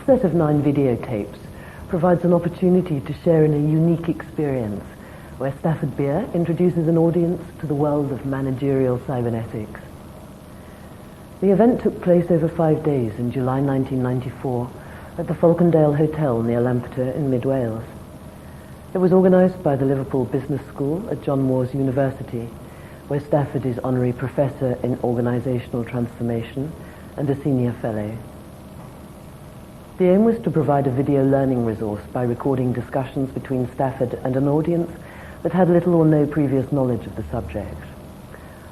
set of 9 videotapes provides an opportunity to share in a unique experience where Stafford Beer introduces an audience to the world of managerial cybernetics. The event took place over 5 days in July 1994 at the Falcondale Hotel near Lampeter in Mid Wales. It was organised by the Liverpool Business School at John Moores University, where Stafford is Honorary Professor in Organisational Transformation and a Senior Fellow. The aim was to provide a video learning resource by recording discussions between Stafford and an audience that had little or no previous knowledge of the subject.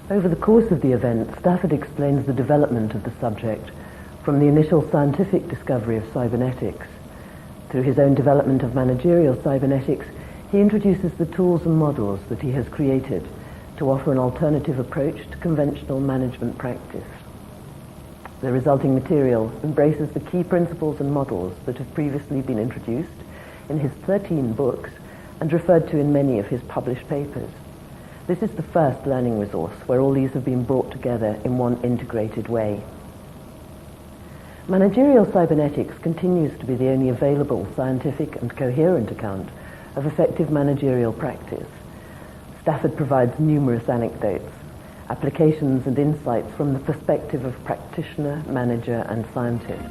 Over the course of the event, Stafford explains the development of the subject from the initial scientific discovery of cybernetics. Through his own development of managerial cybernetics, he introduces the tools and models that he has created to offer an alternative approach to conventional management practice. The resulting material embraces the key principles and models that have previously been introduced in his 13 books and referred to in many of his published papers. This is the first learning resource where all these have been brought together in one integrated way. Managerial cybernetics continues to be the only available scientific and coherent account of effective managerial practice. Stafford provides numerous anecdotes, applications and insights from the perspective of practitioner, manager and scientist.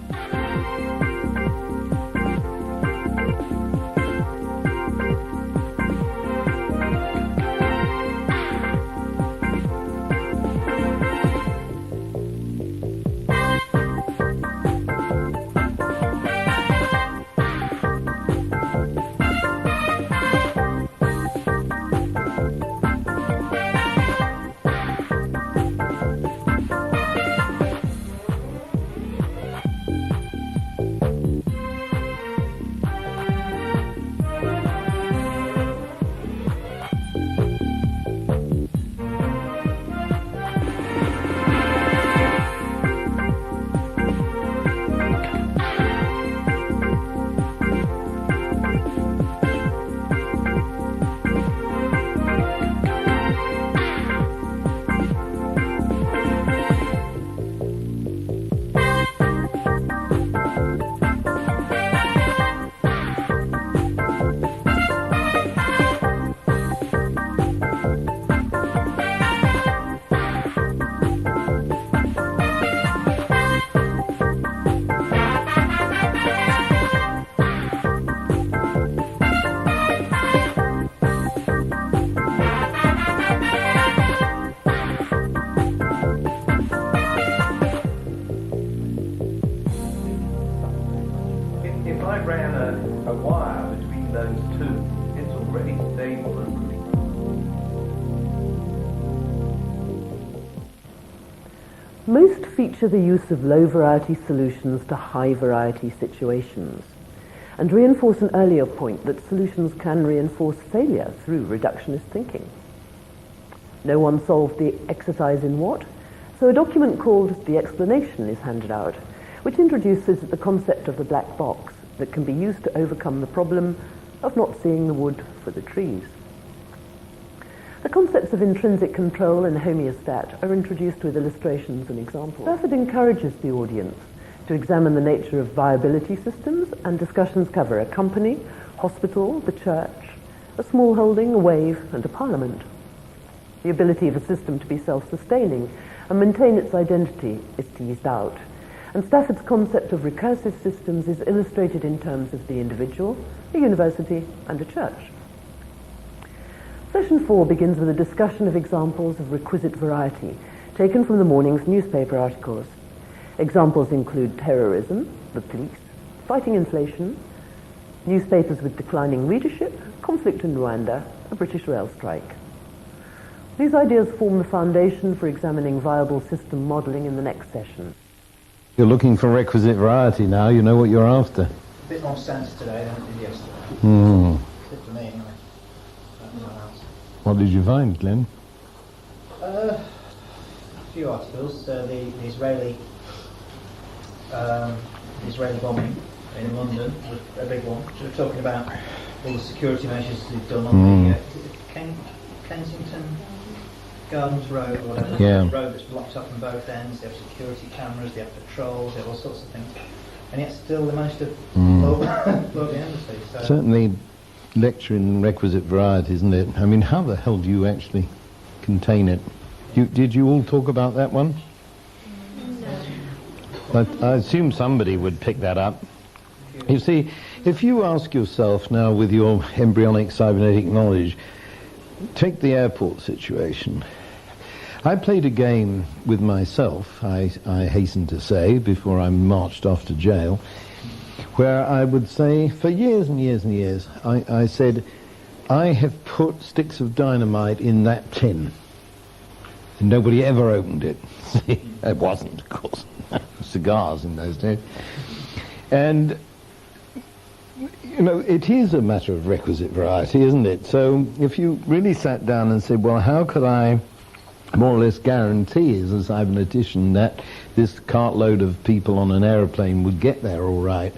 Most feature the use of low-variety solutions to high-variety situations and reinforce an earlier point that solutions can reinforce failure through reductionist thinking. No one solved the exercise in what, so a document called The Explanation is handed out, which introduces the concept of the black box that can be used to overcome the problem of not seeing the wood for the trees. The concepts of intrinsic control and homeostat are introduced with illustrations and examples. Stafford encourages the audience to examine the nature of viability systems, and discussions cover a company, hospital, the church, a small holding, a wave, and a parliament. The ability of a system to be self-sustaining and maintain its identity is teased out, and Stafford's concept of recursive systems is illustrated in terms of the individual, a university, and a church. Session 4 begins with a discussion of examples of requisite variety taken from the morning's newspaper articles. Examples include terrorism, the police, fighting inflation, newspapers with declining readership, conflict in Rwanda, a British rail strike. These ideas form the foundation for examining viable system modelling in the next session. You're looking for requisite variety now, you know what you're after. A bit more sense today than it did yesterday. Good for me, anyway. What did you find, Glenn? A few articles. The Israeli bombing in London, a big one. So we're talking about all the security measures they've done on the Kensington Gardens Road or whatever. Yeah. The road that's blocked up on both ends. They have security cameras, they have patrols, they have all sorts of things. and yet still they managed to blow the embassy. So. Certainly lecture in requisite variety, isn't it? I mean, how the hell do you actually contain it? Did you all talk about that one? No. I assume somebody would pick that up. You see, if you ask yourself now with your embryonic cybernetic knowledge, take the airport situation. I played a game with myself, I hasten to say, before I marched off to jail, where I would say, for years and years and years, I said, I have put sticks of dynamite in that tin. And nobody ever opened it. See, it wasn't, of course. Cigars in those days. And, you know, it is a matter of requisite variety, isn't it? So if you really sat down and said, well, how could I more or less guarantee as a cybernetician that this cartload of people on an aeroplane would get there all right,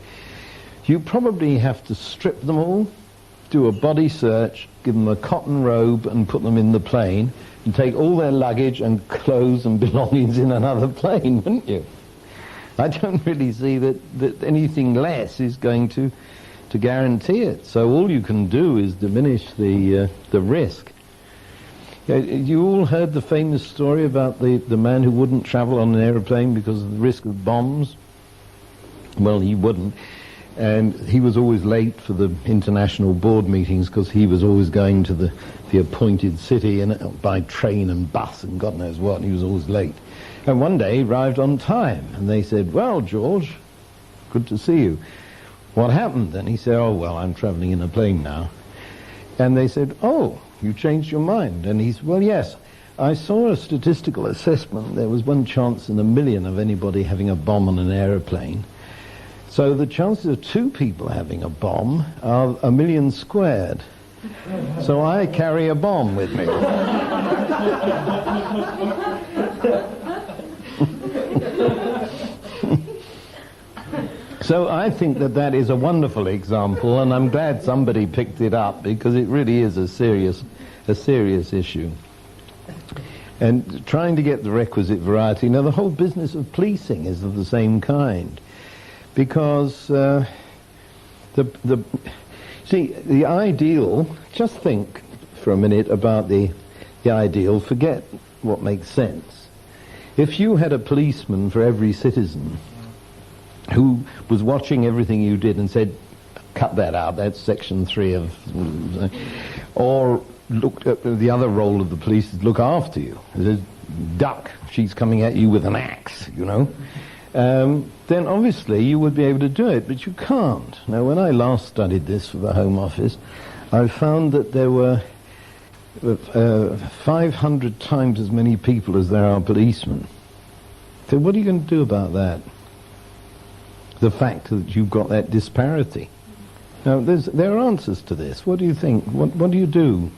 you probably have to strip them all, do a body search, give them a cotton robe and put them in the plane, and take all their luggage and clothes and belongings in another plane, wouldn't you? I don't really see that anything less is going to guarantee it. So all you can do is diminish the risk. You all heard the famous story about the man who wouldn't travel on an aeroplane because of the risk of bombs? Well, he wouldn't. And he was always late for the international board meetings because he was always going to the appointed city and by train and bus and God knows what, and he was always late. And one day he arrived on time, and they said, well, George, good to see you. What happened? And he said, oh, well, I'm traveling in a plane now. And they said, oh, you changed your mind? And he said, well, yes, I saw a statistical assessment. There was 1 chance in a million of anybody having a bomb on an aeroplane. So the chances of 2 people having a bomb are 1 million squared. So I carry a bomb with me. So I think that is a wonderful example, and I'm glad somebody picked it up because it really is a serious issue. And trying to get the requisite variety. Now, the whole business of policing is of the same kind, because the ideal. Just think for a minute about the ideal. Forget what makes sense. If you had a policeman for every citizen who was watching everything you did and said, cut that out, that's section 3 of... Or looked at the other role of the police is look after you. There's duck, she's coming at you with an axe, you know. Then obviously you would be able to do it, but you can't. Now, when I last studied this for the Home Office, I found that there were 500 times as many people as there are policemen. So what are you going to do about that? The fact that you've got that disparity. Now, there are answers to this. What do you think? What do you do?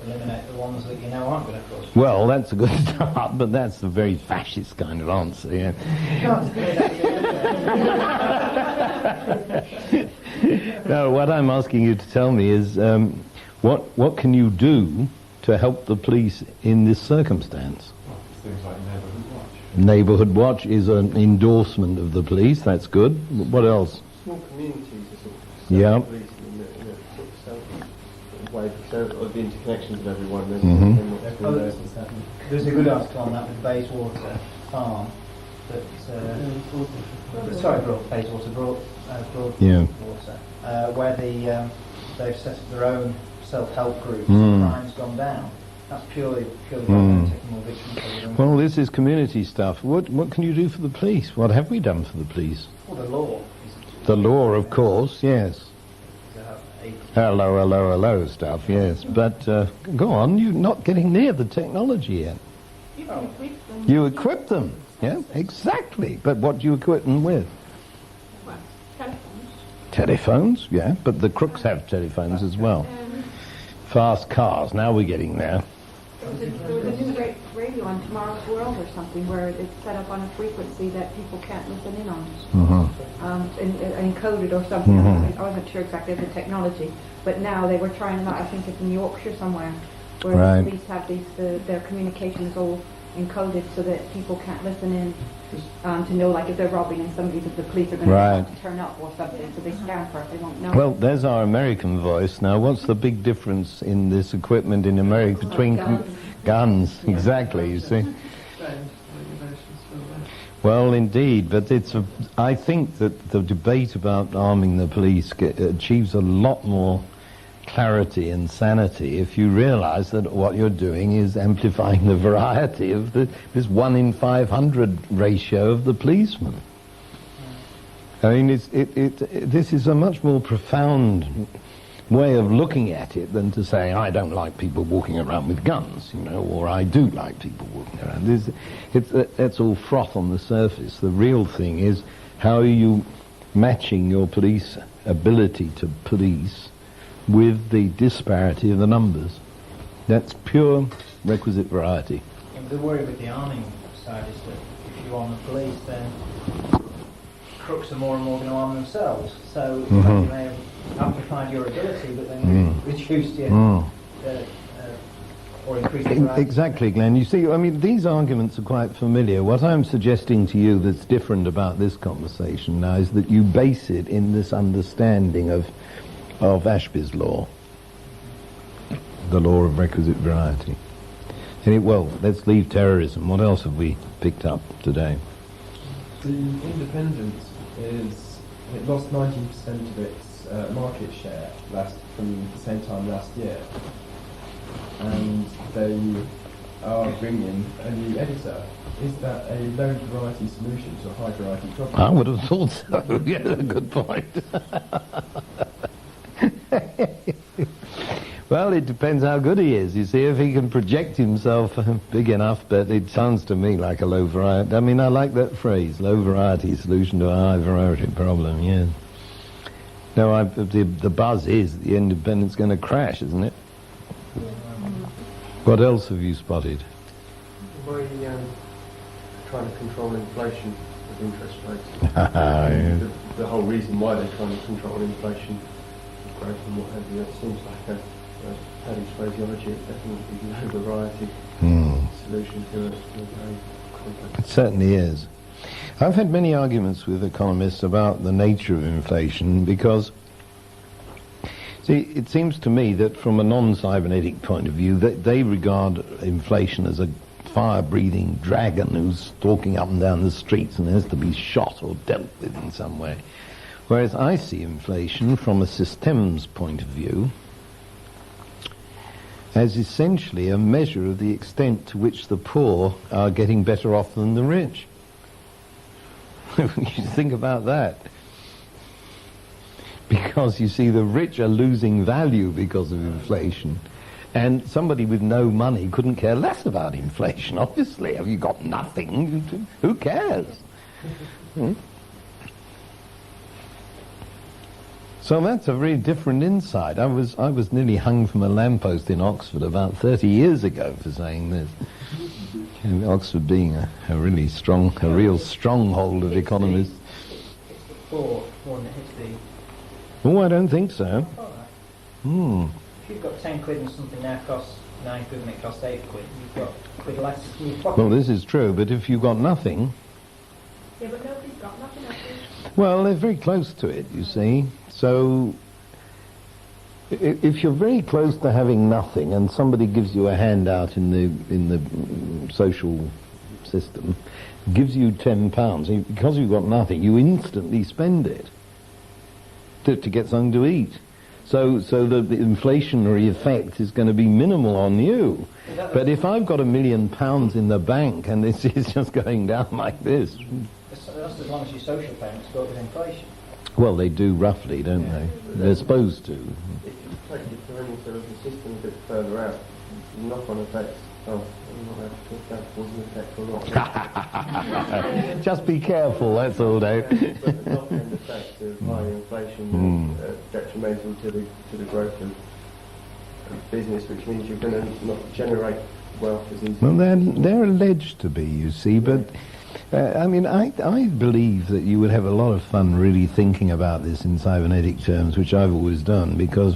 Eliminate the ones that you know aren't going to cause. Well, that's a good start, but that's a very fascist kind of answer, yeah. No, what I'm asking you to tell me is what can you do to help the police in this circumstance? Things like neighbourhood watch. Neighbourhood watch is an endorsement of the police. That's good. What else? Small communities are sort of Yeah. police in a sort of self-way, of the interconnections of everyone. There's a good article on that with Bayswater Farm. Bayswater Yeah. where they've set up their own self-help groups. Crime's gone down. That's purely taking more victims. Well, this is community stuff. What can you do for the police? What have we done for the police? Well, the law. The law, of course, yes. Hello stuff, yes. But go on, you're not getting near the technology yet. You equip them. Yeah, exactly. But what do you equip them with? Well, telephones. Telephones, yeah. But the crooks have telephones as well. Fast cars, now we're getting there. There was a new radio on Tomorrow's World or something where it's set up on a frequency that people can't listen in on. And encoded or something. I wasn't sure exactly of the technology. But now they were trying that, I think it's in Yorkshire somewhere, where Right. the police have their communications all encoded so that people can't listen in to know, like, if they're robbing and the police are going Right. to turn up or something, so they scan first, they won't know. Well, there's our American voice. Now, what's the big difference in this equipment in America between guns? Exactly, you see. Well, indeed, but I think that the debate about arming the police achieves a lot more clarity and sanity if you realize that what you're doing is amplifying the variety of this 1 in 500 ratio of the policeman. I mean, this is a much more profound way of looking at it than to say, I don't like people walking around with guns, or I do like people walking around. That's all froth on the surface. The real thing is, how are you matching your police ability to police with the disparity of the numbers? That's pure requisite variety. And the worry with the arming side is that if you arm the police, then crooks are more and more going to arm themselves. So you may have amplified your ability, but then reduced your or increased your variety. Exactly, Glenn. You see, I mean, these arguments are quite familiar. What I'm suggesting to you that's different about this conversation now is that you base it in this understanding of Ashby's law, the law of requisite variety. Well, let's leave terrorism. What else have we picked up today? The Independent it lost 19% of its market share from the same time last year, and they are bringing a new editor. Is that a low variety solution to a high variety problem? I would have thought so. Yeah, good point. Well, it depends how good he is. You see, if he can project himself big enough, but it sounds to me like a low variety. I mean, I like that phrase, low variety solution to a high variety problem, yeah. No, the buzz is the Independent's going to crash, isn't it? What else have you spotted? By trying to control inflation with interest rates. Yeah. The whole reason why they're trying to control inflation, growth and what have you, it seems like a Paddy's phraseology, it's definitely low variety solution to a very complex. It certainly is. I've had many arguments with economists about the nature of inflation because, see, it seems to me that from a non-cybernetic point of view, they regard inflation as a fire-breathing dragon who's stalking up and down the streets and has to be shot or dealt with in some way. Whereas I see inflation from a systems point of view as essentially a measure of the extent to which the poor are getting better off than the rich. You think about that. Because, you see, the rich are losing value because of inflation. And somebody with no money couldn't care less about inflation, obviously. Have you got nothing? Who cares? So that's a very different insight. I was nearly hung from a lamppost in Oxford about 30 years ago for saying this. And Oxford being a really strong, a real stronghold of economists. It's the poor one that hits the... Oh, I don't think so. If you've got 10 quid and something now costs 9 quid and it costs 8 quid, you've got a quid less in your pocket. Well, this is true, but if you've got nothing... Yeah, but nobody's got nothing else. Well, they're very close to it, you see. So, if you're very close to having nothing and somebody gives you a handout in the social system, gives you £10, because you've got nothing, you instantly spend it to get something to eat. So the inflationary effect is going to be minimal on you. But if I've got £1 million in the bank and this is just going down like this... That's as long as your social payments go up with inflation. Well, they do roughly, don't they? They're supposed to. If you take it to any sort of the system a bit further out, knock-on effects, I'm not able to if that was an effect or not. Just be careful, that's all, Dave. But the knock-on effects of high inflation detrimental to the growth of business, which means you're going to not generate wealth as easily. Well, they're alleged to be, you see, but... I mean, I believe that you would have a lot of fun really thinking about this in cybernetic terms, which I've always done, because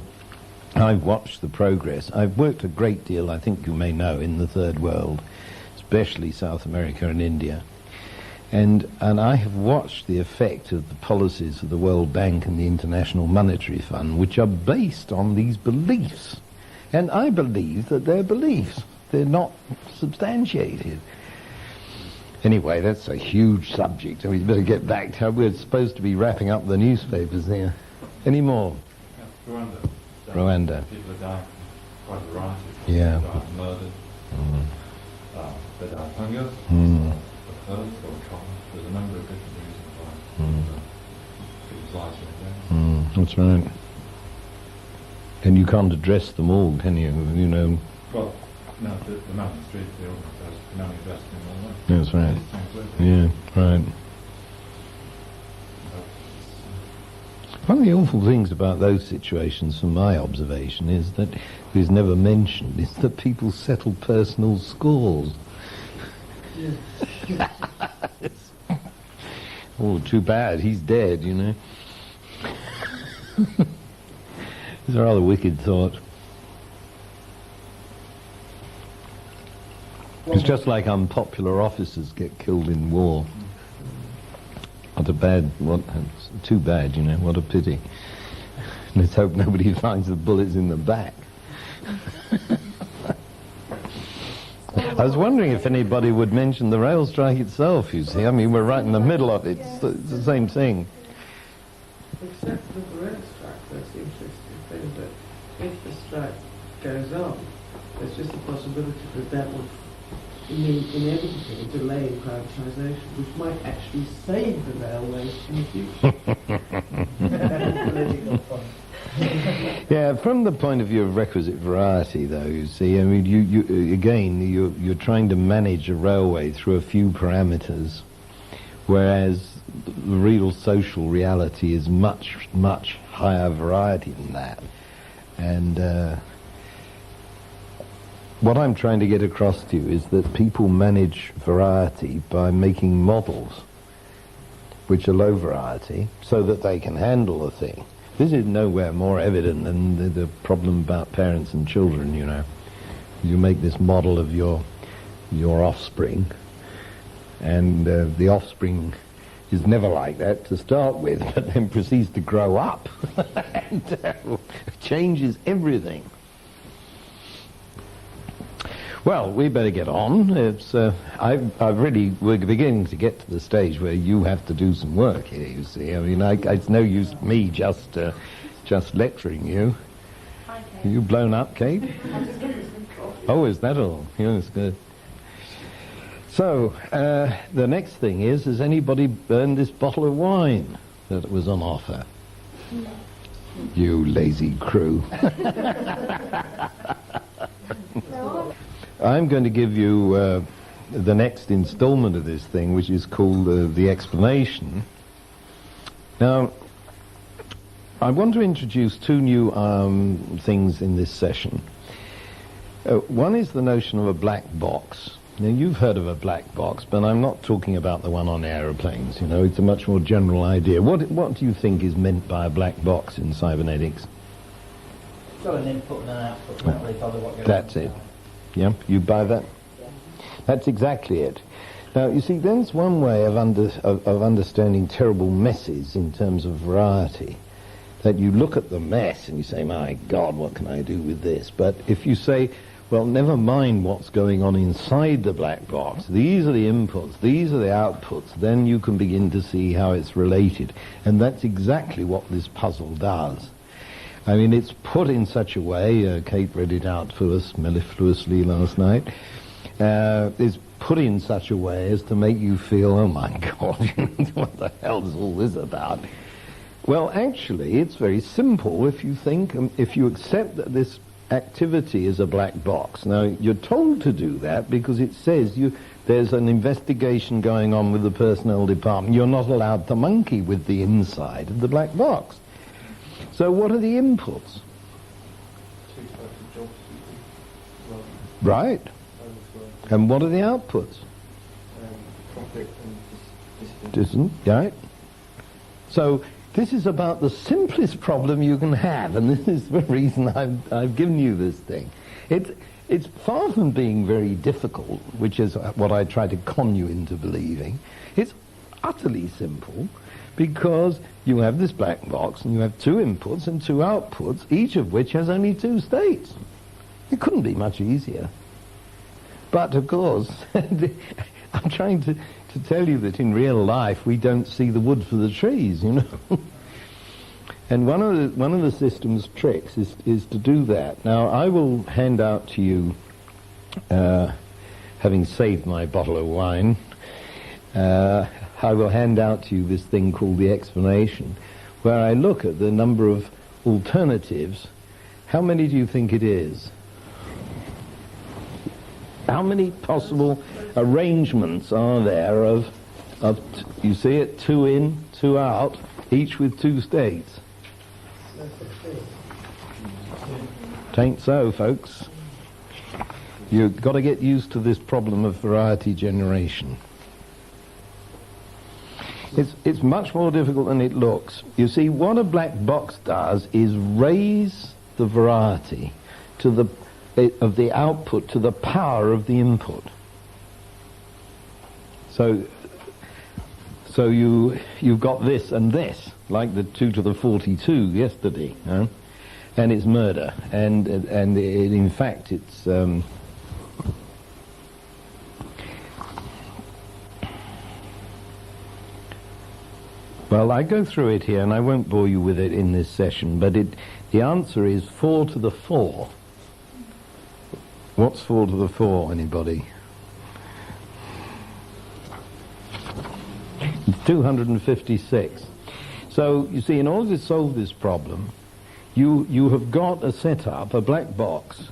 I've watched the progress. I've worked a great deal, I think you may know, in the third world. especially South America and India. And I have watched the effect of the policies of the World Bank and the International Monetary Fund, which are based on these beliefs. And I believe that they're beliefs. They're not substantiated. Anyway, that's a huge subject, and we'd better get back to how we're supposed to be wrapping up the newspapers here. Any more? Yeah, Rwanda. People are dying from quite a variety. Yeah. They die murdered. They die of hunger. Mm. Of earth or trauma. There's a number of different reasons why people's lives are in danger. That's right. And you can't address them all, can you? You know. Well, no, the man on the street, the organisers can only address them in one way. That's right. It's Yeah, right. One of the awful things about those situations, from my observation, is that is never mentioned, is that people settle personal scores. Oh, too bad, he's dead, you know. It's a rather wicked thought. It's just like unpopular officers get killed in war. Too bad, you know, what a pity. Let's hope nobody finds the bullets in the back. I was wondering if anybody would mention the rail strike itself, you see. I mean, we're right in the middle of it. It's the same thing. Except with the rail strike, that's the interesting thing, that if the strike goes on, there's just a possibility that would mean inevitably delay in privatisation, which might actually save the railways in the future. Yeah, from the point of view of requisite variety, though, you see, I mean, you're trying to manage a railway through a few parameters, whereas the real social reality is much, much higher variety than that. And what I'm trying to get across to you is that people manage variety by making models which are low variety so that they can handle a thing. This is nowhere more evident than the problem about parents and children, you know. You make this model of your offspring, and the offspring is never like that to start with, but then proceeds to grow up and changes everything. Well, we better get on. It's we're beginning to get to the stage where you have to do some work here, you see. I mean, it's no use me just lecturing you. Hi, Kate. Are you blown up, Kate? I'm just getting some coffee. Oh, is that all? Yes, good. So, the next thing is, has anybody burned this bottle of wine that was on offer? No. You lazy crew. No. I'm going to give you the next installment of this thing, which is called the explanation. Now, I want to introduce two new things in this session. One is the notion of a black box. Now, you've heard of a black box, but I'm not talking about the one on aeroplanes. You know, it's a much more general idea. What do you think is meant by a black box in cybernetics? It's got an input and an output. Don't really bother what goes That's on. it. Yeah, you buy that? That's exactly it. Now, you see, there's one way of understanding terrible messes in terms of variety, that you look at the mess and you say, my God, what can I do with this? But if you say, well, never mind what's going on inside the black box, these are the inputs, these are the outputs, then you can begin to see how it's related. And that's exactly what this puzzle does. I mean, it's put in such a way, Kate read it out for us mellifluously last night, it's put in such a way as to make you feel, oh my God, what the hell is all this about? Well, actually, it's very simple if you think, if you accept that this activity is a black box. Now, you're told to do that because it says there's an investigation going on with the personnel department. You're not allowed to monkey with the inside of the black box. So what are the inputs? Right. And what are the outputs? Conflict and Distant, right? So this is about the simplest problem you can have, and this is the reason I've given you this thing. it's far from being very difficult, which is what I try to con you into believing. It's utterly simple, because you have this black box and you have two inputs and two outputs, each of which has only two states. It couldn't be much easier. But of course, I'm trying to tell you that in real life we don't see the wood for the trees, you know. And one of the system's tricks is to do that. Now, I will hand out to you, having saved my bottle of wine, I will hand out to you this thing called the explanation, where I look at the number of alternatives. How many do you think it is? How many possible arrangements are there of you see it, two in, two out, each with two states? Tain't so, folks. You've got to get used to this problem of variety generation. It's much more difficult than it looks. You see, what a black box does is raise the variety to of the output to the power of the input. So you've got this and this, like the 2 to the 42 yesterday, huh? And it's murder, and in fact it's well, I go through it here, and I won't bore you with it in this session, but the answer is 4 to the 4. What's 4 to the 4, anybody? It's 256. So, you see, in order to solve this problem, you have got a setup, a black box,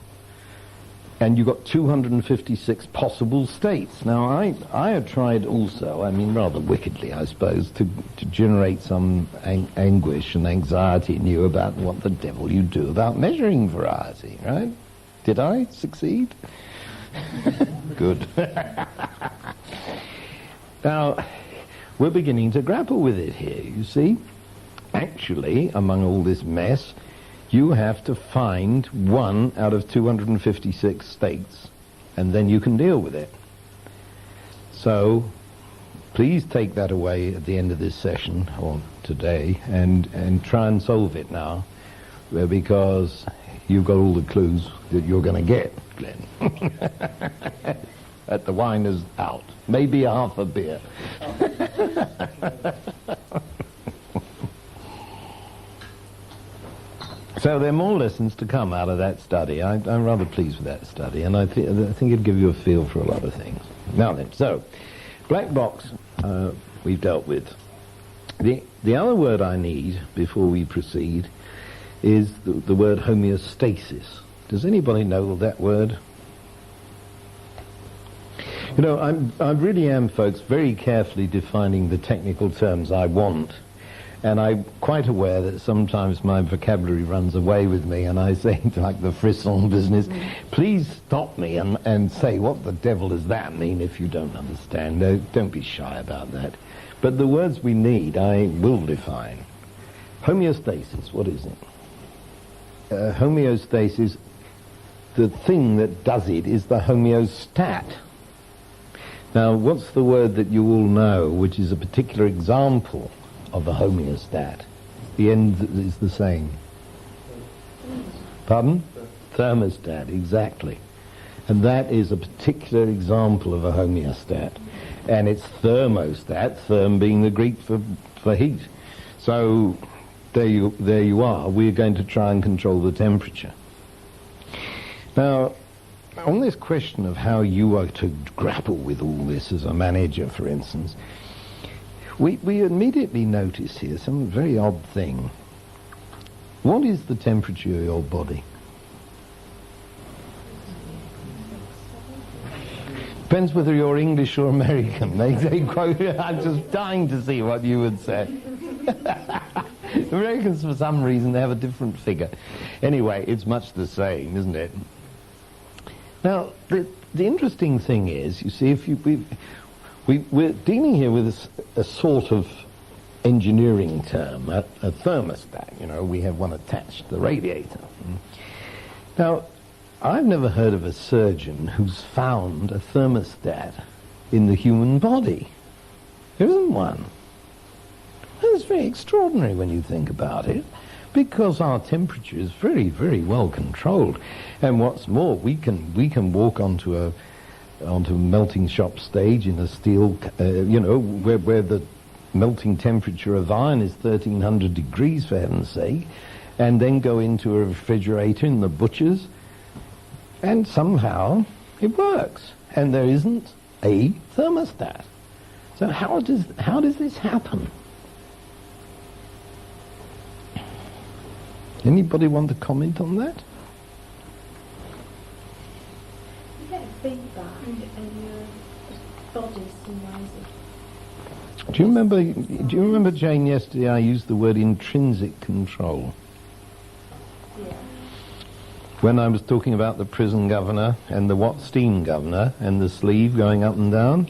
and you've got 256 possible states. Now, I have tried also, I mean, rather wickedly, I suppose, to generate some anguish and anxiety in you about what the devil you do about measuring variety, right? Did I succeed? Good. Now, we're beginning to grapple with it here, you see. Actually, among all this mess, you have to find one out of 256 states, and then you can deal with it. So, please take that away at the end of this session, or today, and try and solve it now, because you've got all the clues that you're going to get, Glenn. That the wine is out. Maybe half a beer. So there are more lessons to come out of that study. I'm rather pleased with that study, and I think it'll give you a feel for a lot of things. Now then, so, black box we've dealt with. The other word I need before we proceed is the word homeostasis. Does anybody know that word? You know, I really am, folks, very carefully defining the technical terms I want. And I'm quite aware that sometimes my vocabulary runs away with me, and I say, like the frisson business, please stop me and say, what the devil does that mean if you don't understand? No, don't be shy about that. But the words we need, I will define. Homeostasis, what is it? Homeostasis, the thing that does it is the homeostat. Now, what's the word that you all know, which is a particular example of a homeostat? The end is the same. Pardon? Thermostat, exactly. And that is a particular example of a homeostat. And it's thermostat, therm being the Greek for heat. So there you are. We're going to try and control the temperature. Now, on this question of how you are to grapple with all this as a manager, for instance, we immediately notice here some very odd thing. What is the temperature of your body? Depends whether you're English or American. They quote, I'm just dying to see what you would say. Americans, for some reason, they have a different figure. Anyway, it's much the same, isn't it? Now, the interesting thing is, you see, if we're dealing here with a sort of engineering term, a thermostat. You know, we have one attached to the radiator. Now, I've never heard of a surgeon who's found a thermostat in the human body. There isn't one. That's very extraordinary when you think about it, because our temperature is very, very well controlled. And what's more, we can walk onto a melting shop stage in a steel, where the melting temperature of iron is 1300 degrees, for heaven's sake, and then go into a refrigerator in the butcher's, and somehow it works, and there isn't a thermostat. So how does this happen? Anybody want to comment on that? You get feedback and your body summarizes. Do you remember, Jane, yesterday I used the word intrinsic control? Yeah. When I was talking about the prison governor and the Watt steam governor and the sleeve going up and down.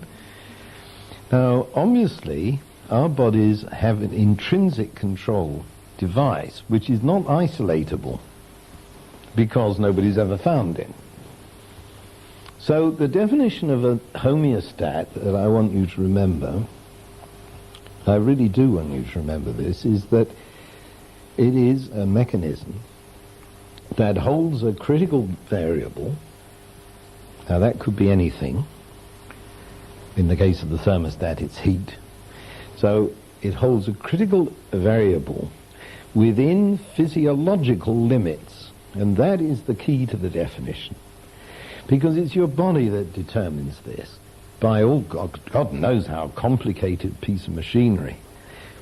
Now, obviously, our bodies have an intrinsic control device which is not isolatable because nobody's ever found it. So the definition of a homeostat that I want you to remember, I really do want you to remember this, is that it is a mechanism that holds a critical variable. Now that could be anything. In the case of the thermostat, it's heat. So it holds a critical variable within physiological limits, and that is the key to the definition, because it's your body that determines this by all God knows how complicated piece of machinery.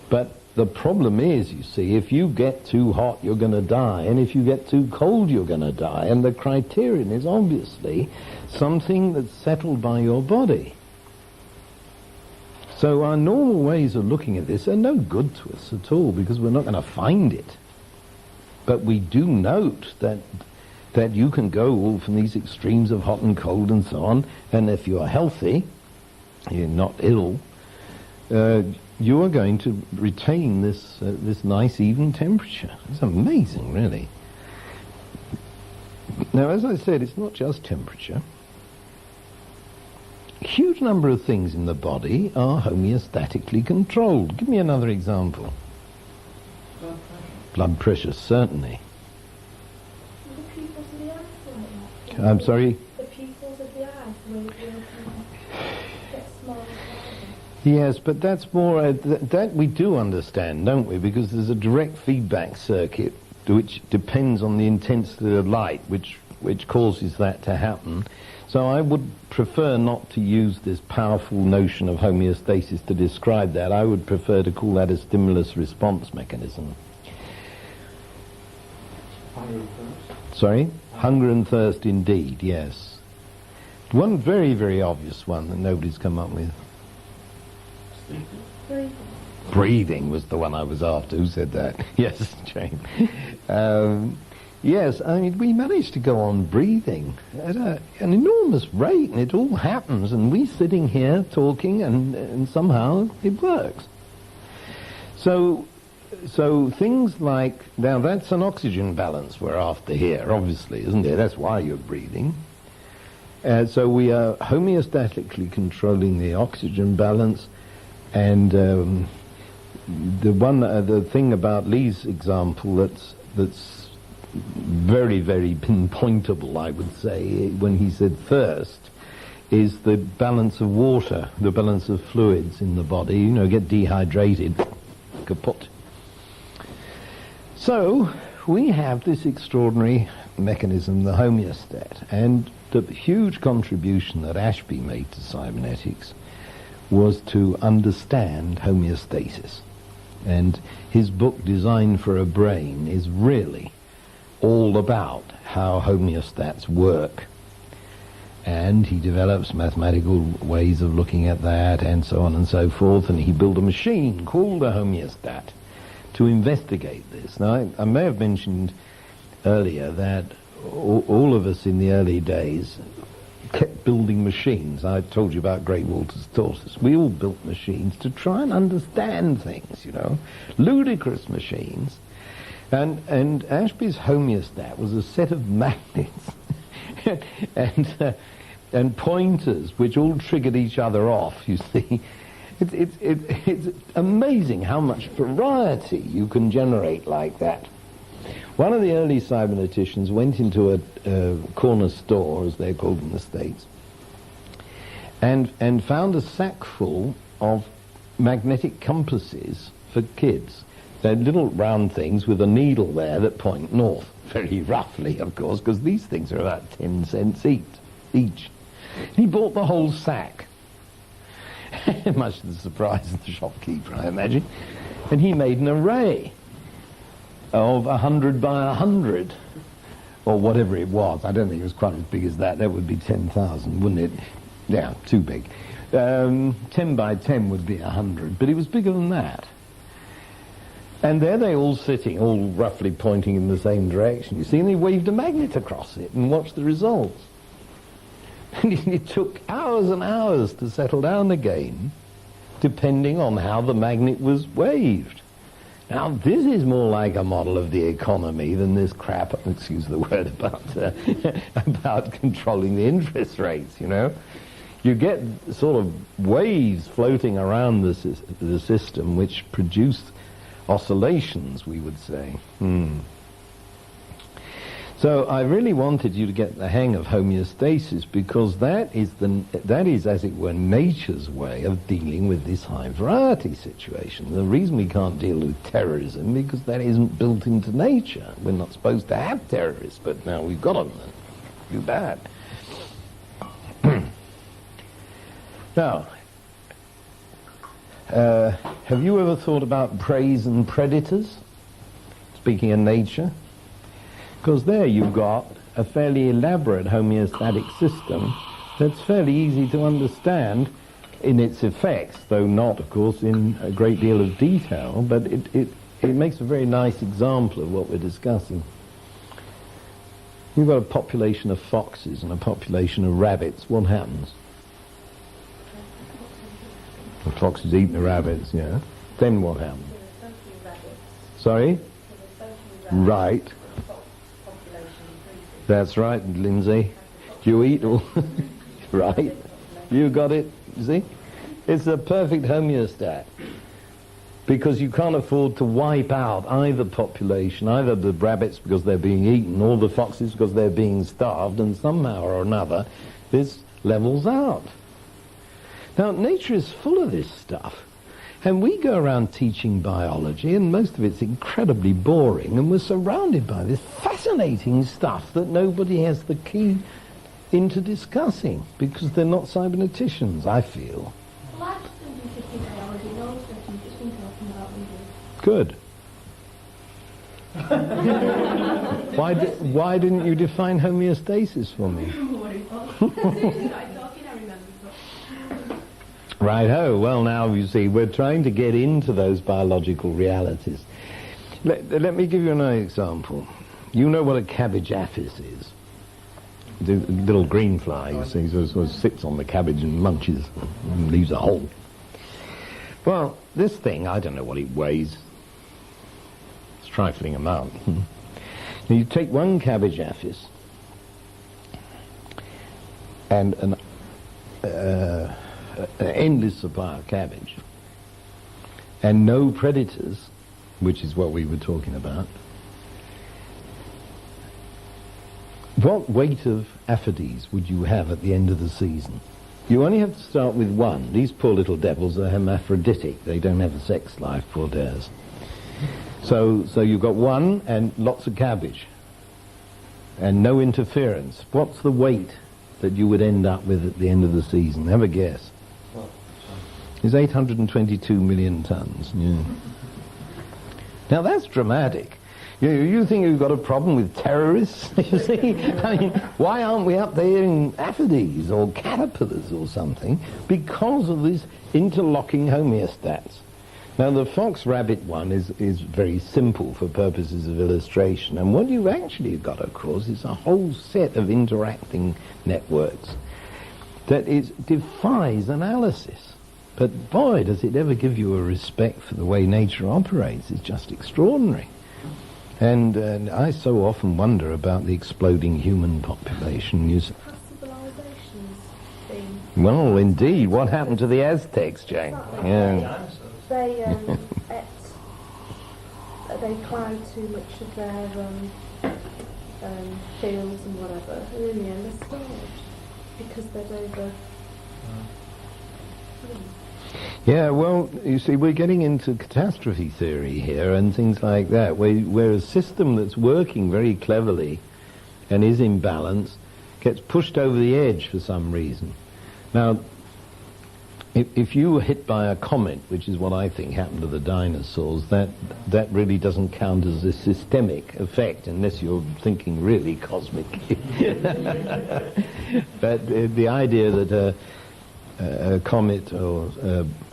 But the problem is, you see, if you get too hot, you're going to die, and if you get too cold, you're going to die, and the criterion is obviously something that's settled by your body. So our normal ways of looking at this are no good to us at all, because we're not going to find it. But we do note that you can go all from these extremes of hot and cold and so on, and if you're healthy, you're not ill, you are going to retain this nice even temperature. It's amazing, really. Now, as I said, it's not just temperature. A huge number of things in the body are homeostatically controlled. Give me another example. Blood pressure, certainly. The pupils of the eyes like that. I'm sorry? The pupils of the eyes, where you get smaller. Yes, but that's more, that we do understand, don't we? Because there's a direct feedback circuit which depends on the intensity of light, which causes that to happen. So I would prefer not to use this powerful notion of homeostasis to describe that. I would prefer to call that a stimulus-response mechanism. Hunger and thirst? Sorry? Hunger and thirst, indeed, yes. One very, very obvious one that nobody's come up with. Breathing was the one I was after. Who said that? Yes, Jane. Yes, I mean, we managed to go on breathing at an enormous rate, and it all happens, and we sitting here talking, and somehow it works. So things like, now that's an oxygen balance we're after here, obviously, isn't it? That's why you're breathing. So we are homeostatically controlling the oxygen balance, and the thing about Lee's example that's very, very pinpointable, I would say, when he said thirst, is the balance of water, the balance of fluids in the body. You know, get dehydrated, kaput. So we have this extraordinary mechanism, the homeostat, and the huge contribution that Ashby made to cybernetics was to understand homeostasis. And his book, Design for a Brain, is really all about how homeostats work. And he develops mathematical ways of looking at that and so on and so forth, and he built a machine called a homeostat to investigate this. Now, I may have mentioned earlier that all of us in the early days kept building machines. I told you about Great Walter's tortoise. We all built machines to try and understand things, you know, ludicrous machines. And Ashby's homeostat was a set of magnets and pointers, which all triggered each other off, you see. It's amazing how much variety you can generate like that. One of the early cyberneticians went into a corner store, as they're called in the States, and found a sack full of magnetic compasses for kids. They're little round things with a needle there that point north, very roughly, of course, because these things are about 10 cents each. He bought the whole sack, much to the surprise of the shopkeeper, I imagine, and he made an array of 100 by 100, or whatever it was. I don't think it was quite as big as that. That would be 10,000, wouldn't it? Yeah, too big. 10 by 10 would be 100, but it was bigger than that. And there they all sitting, all roughly pointing in the same direction. You see, and he waved a magnet across it and watched the results. And it took hours and hours to settle down again, depending on how the magnet was waved. Now, this is more like a model of the economy than this crap, excuse the word, about controlling the interest rates, you know. You get sort of waves floating around the system which produce oscillations, we would say. So I really wanted you to get the hang of homeostasis, because that is, as it were, nature's way of dealing with this high variety situation. The reason we can't deal with terrorism, because that isn't built into nature. We're not supposed to have terrorists, but now we've got them. Too bad. Now, have you ever thought about preys and predators? Speaking of nature. Because there you've got a fairly elaborate homeostatic system that's fairly easy to understand in its effects, though not, of course, in a great deal of detail, but it makes a very nice example of what we're discussing. You've got a population of foxes and a population of rabbits. What happens? The foxes eat the rabbits, yeah. Then what happens? Sorry? Right. That's right, Lindsay. You eat all... right. You got it, you see? It's a perfect homeostat. Because you can't afford to wipe out either population, either the rabbits because they're being eaten, or the foxes because they're being starved, and somehow or another this levels out. Now, nature is full of this stuff. And we go around teaching biology, and most of it's incredibly boring, and we're surrounded by this fascinating stuff that nobody has the key into discussing, because they're not cyberneticians, I feel. Well, I just don't do teaching biology, no stuff you've just been talking about with you. Good. Why didn't you define homeostasis for me? Right-ho. Well, now, you see, we're trying to get into those biological realities. Let me give you another example. You know what a cabbage aphis is? The little green fly, you see, sort of sits on the cabbage and munches and leaves a hole. Well, this thing, I don't know what it weighs. It's a trifling amount. Now, you take one cabbage aphis and an endless supply of cabbage and no predators, which is what we were talking about. What weight of aphides would you have at the end of the season? You only have to start with one. These poor little devils are hermaphroditic. They don't have a sex life, poor dares. So you've got one and lots of cabbage and no interference. What's the weight that you would end up with at the end of the season? Have a guess. It's 822 million tons. Yeah. Now that's dramatic. You think you've got a problem with terrorists? You see, I mean, why aren't we up there in aphides or caterpillars or something? Because of these interlocking homeostats. Now the fox-rabbit one is very simple for purposes of illustration, and what you've actually got, of course, is a whole set of interacting networks that defies analysis. But boy, does it ever give you a respect for the way nature operates. It's just extraordinary. And I so often wonder about the exploding human population. Has civilizations been... Well, indeed. What happened to the Aztecs, Jane? Exactly. Yeah. They plowed too much of their fields and whatever, and in the end they starved because they'd over... Yeah, well, you see, we're getting into catastrophe theory here and things like that, where a system that's working very cleverly and is in balance gets pushed over the edge for some reason. Now, if you were hit by a comet, which is what I think happened to the dinosaurs, that really doesn't count as a systemic effect unless you're thinking really cosmically. But the idea that a comet or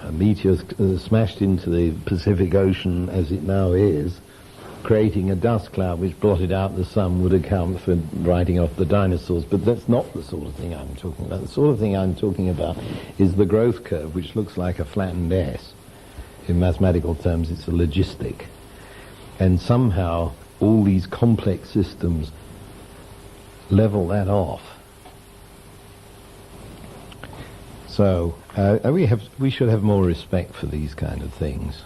a meteor smashed into the Pacific Ocean as it now is, creating a dust cloud which blotted out the sun, would account for writing off the dinosaurs. But that's not the sort of thing I'm talking about. The sort of thing I'm talking about is the growth curve, which looks like a flattened S. In mathematical terms, it's a logistic. And somehow all these complex systems level that off. So we should have more respect for these kind of things.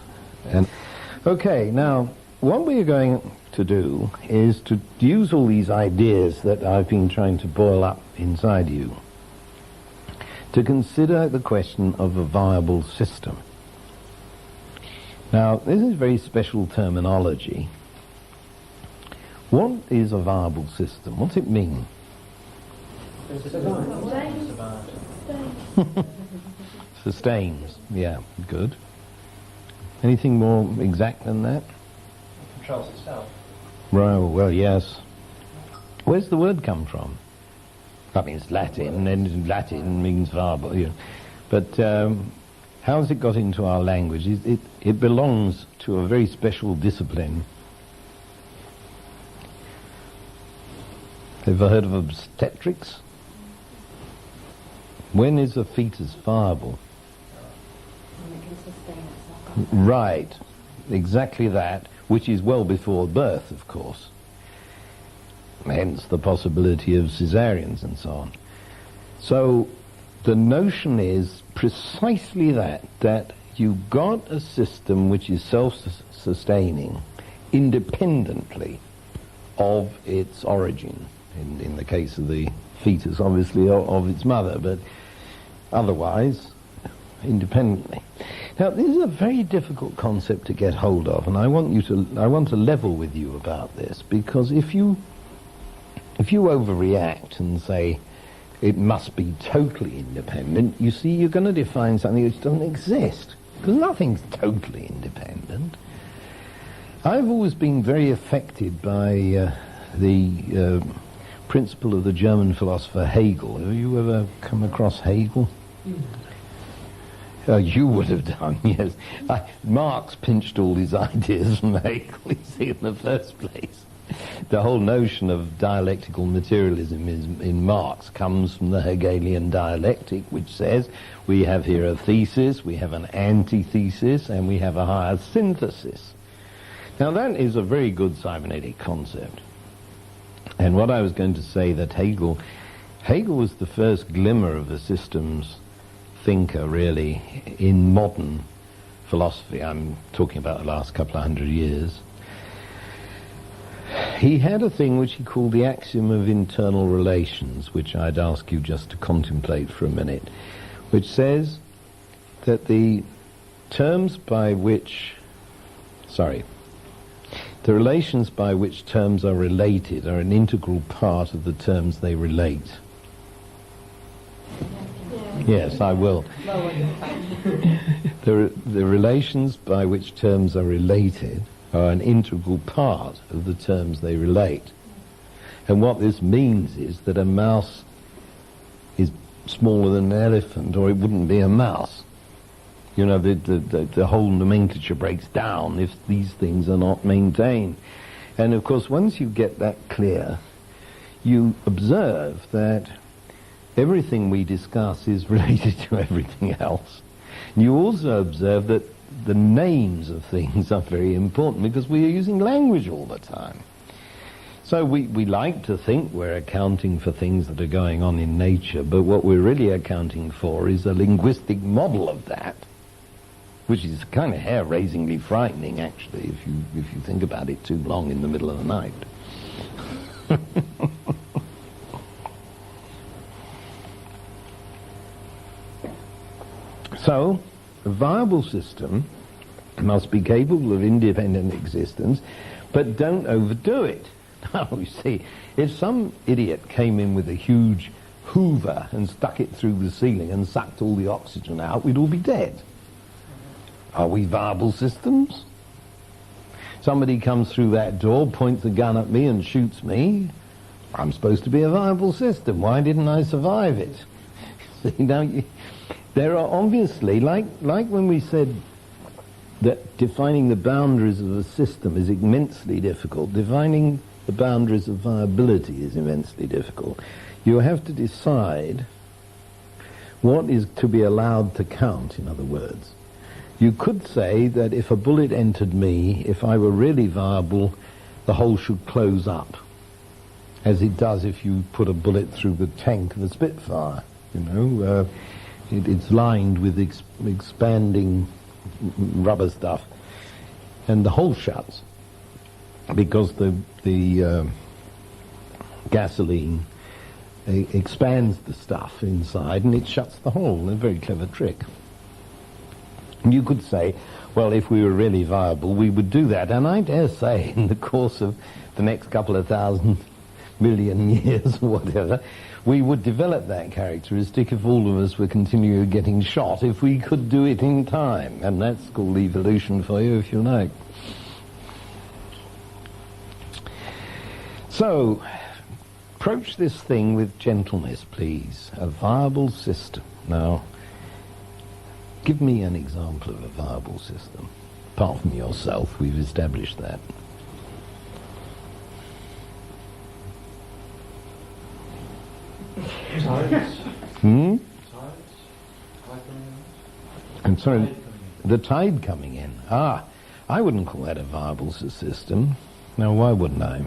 And okay, now what we're going to do is to use all these ideas that I've been trying to boil up inside you to consider the question of a viable system. Now, this is very special terminology. What is a viable system? What's it mean? Sustains. Yeah, good. Anything more exact than that? Controls itself. Well, yes. Where's the word come from? I mean, it's Latin, and Latin means viable. You know. But how has it got into our language? It belongs to a very special discipline. Have you heard of obstetrics? When is a fetus viable? When it can sustain itself. Right, exactly that, which is well before birth, of course. Hence the possibility of cesareans and so on. So the notion is precisely that you've got a system which is self-sustaining independently of its origin. In the case of the fetus, obviously, of its mother, but otherwise independently. Now, this is a very difficult concept to get hold of, and I want to level with you about this, because if you overreact and say it must be totally independent, you see, you're going to define something which doesn't exist, because nothing's totally independent. I've always been very affected by the principle of the German philosopher Hegel. Have you ever come across Hegel? You would have done, yes. Marx pinched all his ideas from Hegel, you see, in the first place. The whole notion of dialectical materialism in Marx comes from the Hegelian dialectic, which says we have here a thesis, we have an antithesis, and we have a higher synthesis. Now that is a very good cybernetic concept. And what I was going to say, that Hegel was the first glimmer of a systems thinker, really, in modern philosophy. I'm talking about the last couple of 100 years. He had a thing which he called the axiom of internal relations, which I'd ask you just to contemplate for a minute, which says that the terms by which... The relations by which terms are related are an integral part of the terms they relate. Yes, I will. The relations by which terms are related are an integral part of the terms they relate. And what this means is that a mouse is smaller than an elephant, or it wouldn't be a mouse. You know, the whole nomenclature breaks down if these things are not maintained. And of course, once you get that clear, you observe that everything we discuss is related to everything else. And you also observe that the names of things are very important because we are using language all the time. So we like to think we're accounting for things that are going on in nature, but what we're really accounting for is a linguistic model of that, which is kind of hair-raisingly frightening, actually, if you think about it too long in the middle of the night. So, a viable system must be capable of independent existence, but don't overdo it. Now, you see, if some idiot came in with a huge hoover and stuck it through the ceiling and sucked all the oxygen out, we'd all be dead. Are we viable systems? Somebody comes through that door, points a gun at me and shoots me. I'm supposed to be a viable system. Why didn't I survive it? See, now, there are obviously, like when we said that defining the boundaries of a system is immensely difficult, defining the boundaries of viability is immensely difficult. You have to decide what is to be allowed to count, in other words. You could say that if a bullet entered me, if I were really viable, the hole should close up, as it does if you put a bullet through the tank of a Spitfire. You know, it's lined with expanding rubber stuff, and the hole shuts because the gasoline expands the stuff inside and it shuts the hole. A very clever trick. You could say, well, if we were really viable, we would do that. And I dare say, in the course of the next couple of 1,000 million years or whatever, we would develop that characteristic if all of us were continually getting shot, if we could do it in time. And that's called evolution for you, if you like. So, approach this thing with gentleness, please. A viable system. Now, give me an example of a viable system. Apart from yourself, we've established that. Tides. Hmm? Tides. Tide coming in. I'm sorry, Tide coming in. the tide coming in. Ah, I wouldn't call that a viable system. Now, why wouldn't I?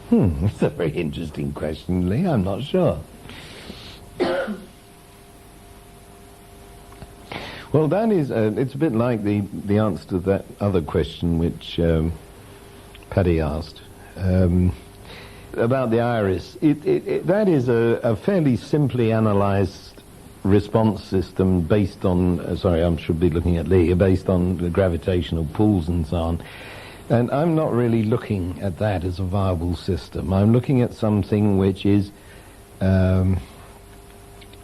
That's a very interesting question, Lee. I'm not sure. Well, that is, it's a bit like the answer to that other question which Paddy asked about the iris. That is a fairly simply analysed response system based on, sorry, I should be looking at Lee, based on the gravitational pulls and so on. And I'm not really looking at that as a viable system. I'm looking at something which is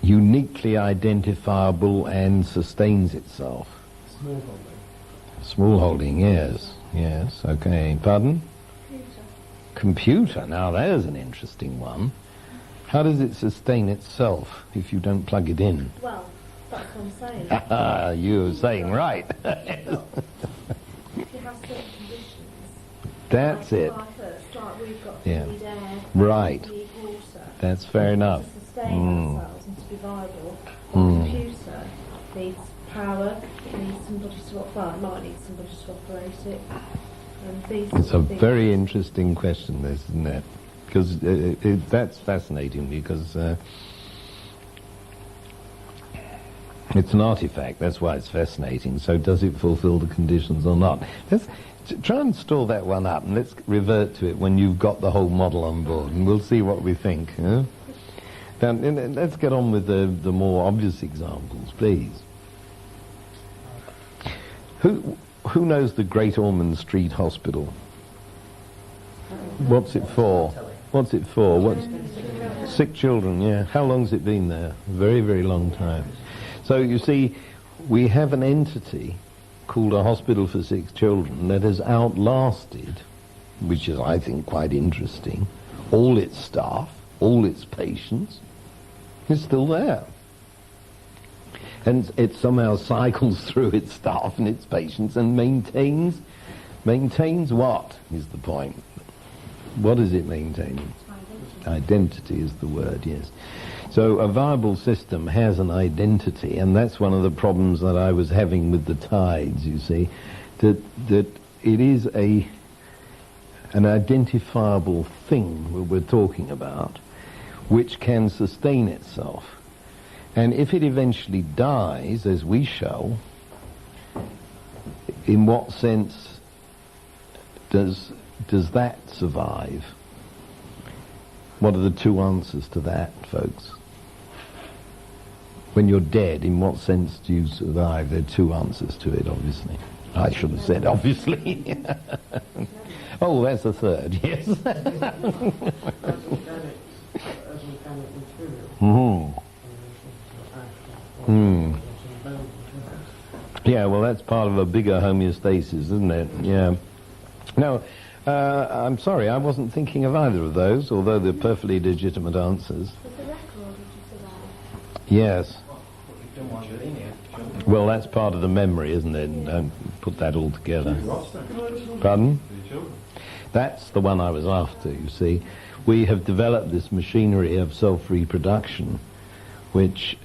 uniquely identifiable and sustains itself. Small holding. Small holding, yes. Yes, okay. Pardon? Computer. Now, there's an interesting one. How does it sustain itself if you don't plug it in? Well, that's what I'm saying. You're saying right. If you have certain conditions. That's like it. Like we've got Yeah. to need air, Right. we need water. That's fair enough. To sustain ourselves and to be viable. A computer needs power, it needs somebody to it might need somebody to operate it. And these It's a sort of things. very interesting question, this, isn't it? Because that's fascinating, because it's an artifact. That's why it's fascinating. So does it fulfill the conditions or not? Let's try and store that one up, and let's revert to it when you've got the whole model on board, and we'll see what we think. Huh? Now, let's get on with the more obvious examples, please. Who knows the Great Ormond Street Hospital? What's it for? What's it for? Sick children, yeah. How long's it been there? A very, very long time. So you see, we have an entity called a hospital for sick children that has outlasted, which is, I think, quite interesting, all its staff, all its patients. It's still there. And it somehow cycles through its staff and its patients and maintains what is the point? What is it maintaining? Identity is the word, yes. So a viable system has an identity, and that's one of the problems that I was having with the tides, you see, that it is an identifiable thing we're talking about, which can sustain itself. And if it eventually dies, as we shall, in what sense does that survive? What are the two answers to that, folks? When you're dead, in what sense do you survive? There are two answers to it, obviously. I should have said obviously. Oh, that's the third, yes. As organic material. Mm-hmm. Mm. Yeah, well, that's part of a bigger homeostasis, isn't it? Yeah. Now, I'm sorry, I wasn't thinking of either of those, although they're perfectly legitimate answers. Was the record or did you survive? Yes. You've done one within you. Well, that's part of the memory, isn't it? Don't put that all together. Pardon? That's the one I was after, you see. We have developed this machinery of self-reproduction, which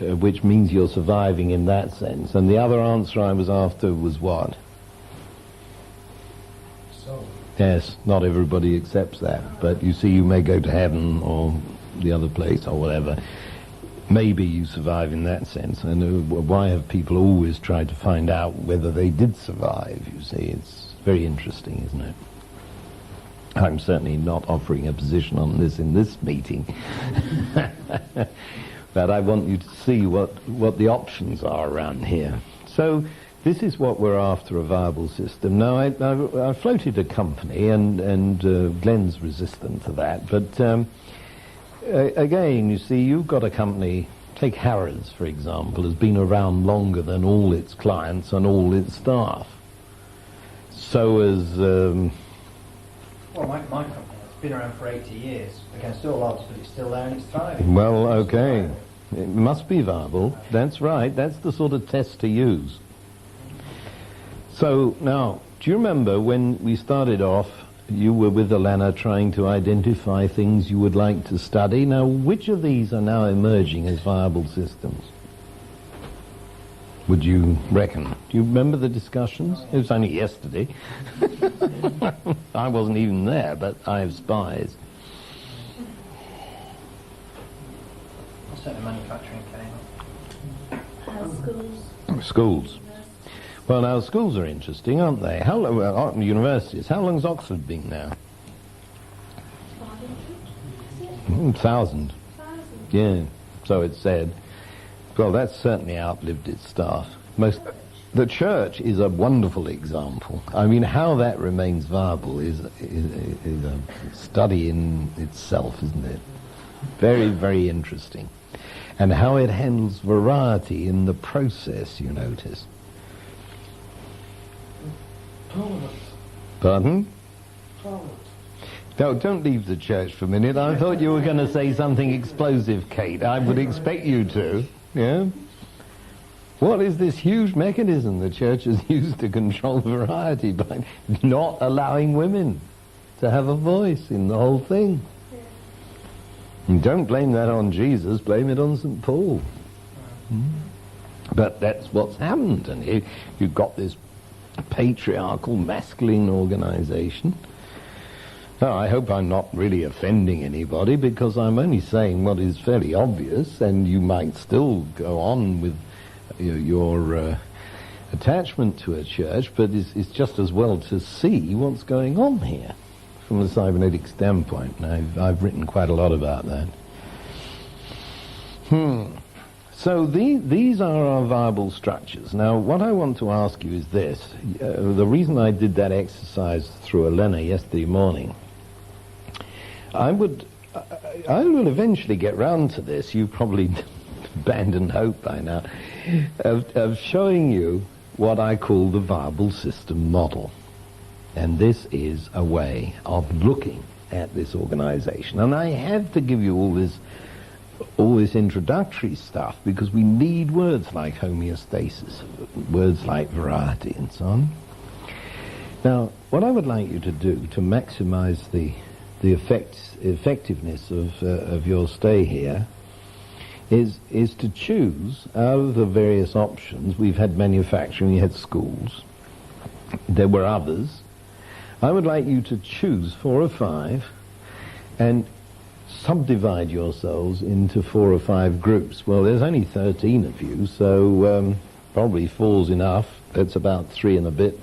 means you're surviving in that sense. And the other answer I was after was what? So, Yes, not everybody accepts that. But you see, you may go to heaven or the other place or whatever. Maybe you survive in that sense. And why have people always tried to find out whether they did survive, you see? It's very interesting, isn't it? I'm certainly not offering a position on this in this meeting. But I want you to see what the options are around here. So this is what we're after, a viable system. Now, I floated a company, and Glenn's resistant to that. But again, you see, you've got a company, take Harrods, for example, has been around longer than all its clients and all its staff. So as... Well, my company has been around for 80 years. Against all odds, but it's still there and it's thriving. Well, okay. It must be viable. That's right. That's the sort of test to use. So, now, do you remember when we started off, you were with Alana trying to identify things you would like to study? Now, which of these are now emerging as viable systems? Would you reckon? Do you remember the discussions? It was only yesterday. I wasn't even there, but I have spies. Certainly manufacturing came up. Schools. Schools. Well, now, schools are interesting, aren't they? How long, universities, how long's Oxford been now? 1,000. Yeah, so it's said. Well, that's certainly outlived its staff. The church is a wonderful example. I mean, how that remains viable is a study in itself, isn't it? Very, very interesting. And how it handles variety in the process, you notice. Tolerance. Pardon? Tolerance. No, don't leave the church for a minute. I thought you were going to say something explosive, Kate. I would expect you to. Yeah? What is this huge mechanism the church has used to control variety by not allowing women to have a voice in the whole thing? And don't blame that on Jesus, blame it on St. Paul. But that's what's happened, and you've got this patriarchal, masculine organization. Now, I hope I'm not really offending anybody, because I'm only saying what is fairly obvious, and you might still go on with your attachment to a church, but it's just as well to see what's going on here from the cybernetic standpoint. And I've written quite a lot about that. So these are our viable structures. Now, what I want to ask you is this. The reason I did that exercise through Elena yesterday morning, I will eventually get round to this. You probably abandoned hope by now, of showing you what I call the viable system model. And this is a way of looking at this organization. And I had to give you all this introductory stuff because we need words like homeostasis, words like variety and so on. Now, what I would like you to do to maximize the the effectiveness of your stay here is to choose out of the various options. We've had manufacturing, we had schools, there were others. I would like you to choose 4 or 5 and subdivide yourselves into 4 or 5 groups. Well, there's only 13 of you, so probably 4's enough. That's about 3 and a bit.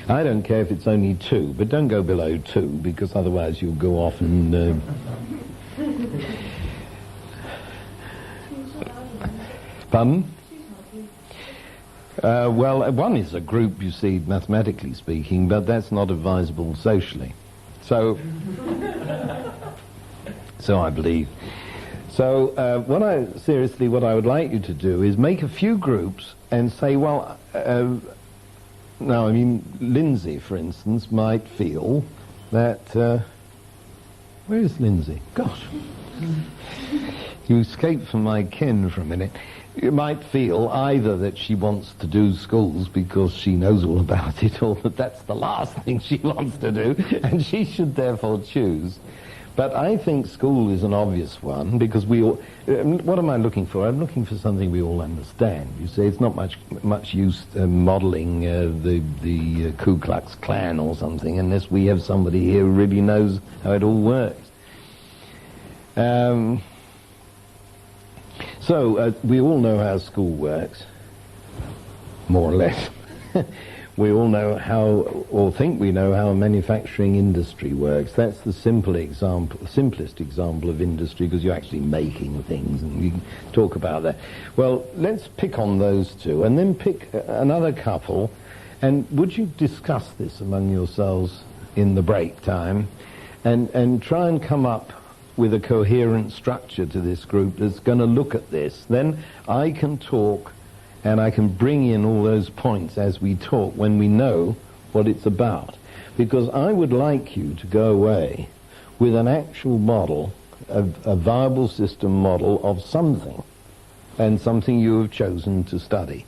I don't care if it's only 2, but don't go below 2, because otherwise you'll go off and... Pardon? Well, 1 is a group, you see, mathematically speaking, but that's not advisable socially. So I believe. So what I would like you to do is make a few groups and say, well, now, I mean, Lindsay, for instance, might feel that... where is Lindsay? Gosh. You escaped from my ken for a minute. You might feel either that she wants to do schools because she knows all about it, or that that's the last thing she wants to do, and she should therefore choose. But I think school is an obvious one, because we all... what am I looking for? I'm looking for something we all understand. You say it's not much use modelling the Ku Klux Klan or something, unless we have somebody here who really knows how it all works. So we all know how school works, more or less. We all know how, or think we know, how a manufacturing industry works. That's the simplest example of industry, because you're actually making things, and you can talk about that. Well, let's pick on those 2, and then pick another couple, and would you discuss this among yourselves in the break time, and try and come up with a coherent structure to this group that's going to look at this. Then I can talk, and I can bring in all those points as we talk when we know what it's about. Because I would like you to go away with an actual model, a viable system model of something, and something you have chosen to study.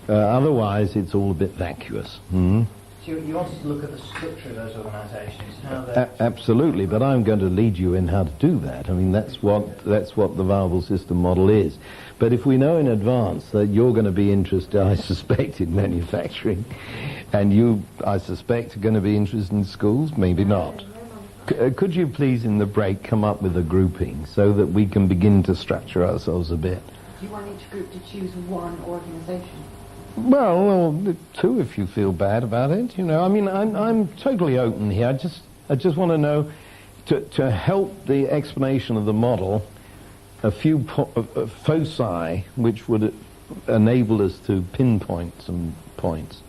Otherwise, it's all a bit vacuous. So you want us to look at the structure of those organisations, how they're... Absolutely, but I'm going to lead you in how to do that. I mean, that's what the viable system model is. But if we know in advance that you're going to be interested, I suspect, in manufacturing, and you, I suspect, are going to be interested in schools, maybe not. Could you please, in the break, come up with a grouping so that we can begin to structure ourselves a bit? Do you want each group to choose one organisation? Well, 2 if you feel bad about it. You know, I mean, I'm totally open here. I just want to know, to help the explanation of the model, a few foci which would enable us to pinpoint some points.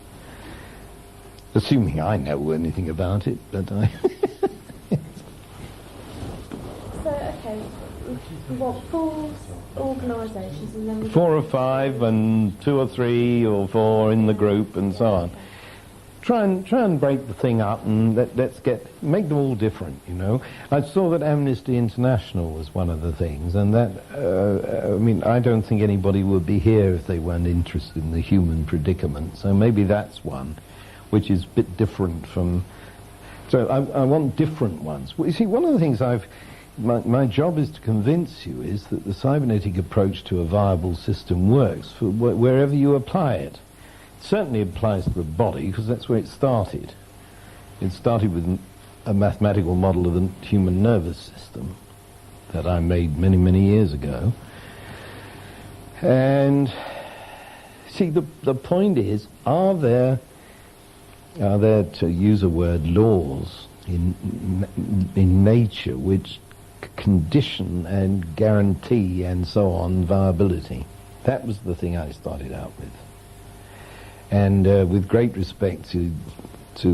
Assuming I know anything about it, but I... So, okay, we want 4 organisations, and then... 4 or 5, and 2 or 3 or 4 in the group, and so on. Try and break the thing up, and let's make them all different, you know. I saw that Amnesty International was one of the things, and that, I mean, I don't think anybody would be here if they weren't interested in the human predicament, so maybe that's one, which is a bit different from... So I want different ones. Well, you see, one of the things my job is to convince you is that the cybernetic approach to a viable system works for wherever you apply it. It certainly applies to the body, because that's where it started. It started with a mathematical model of the human nervous system that I made many, many years ago. And see, the point is, are there, to use a word, laws in nature which condition and guarantee and so on viability? That was the thing I started out with. And with great respect to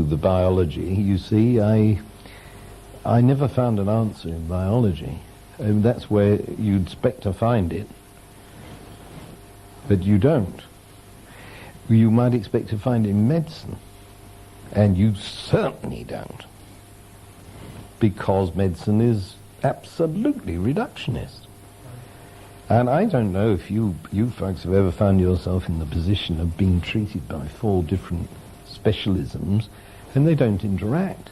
the biology, you see, I never found an answer in biology. And that's where you'd expect to find it, but you don't. You might expect to find it in medicine, and you certainly don't, because medicine is absolutely reductionist. And I don't know if you folks have ever found yourself in the position of being treated by 4 different specialisms, and they don't interact.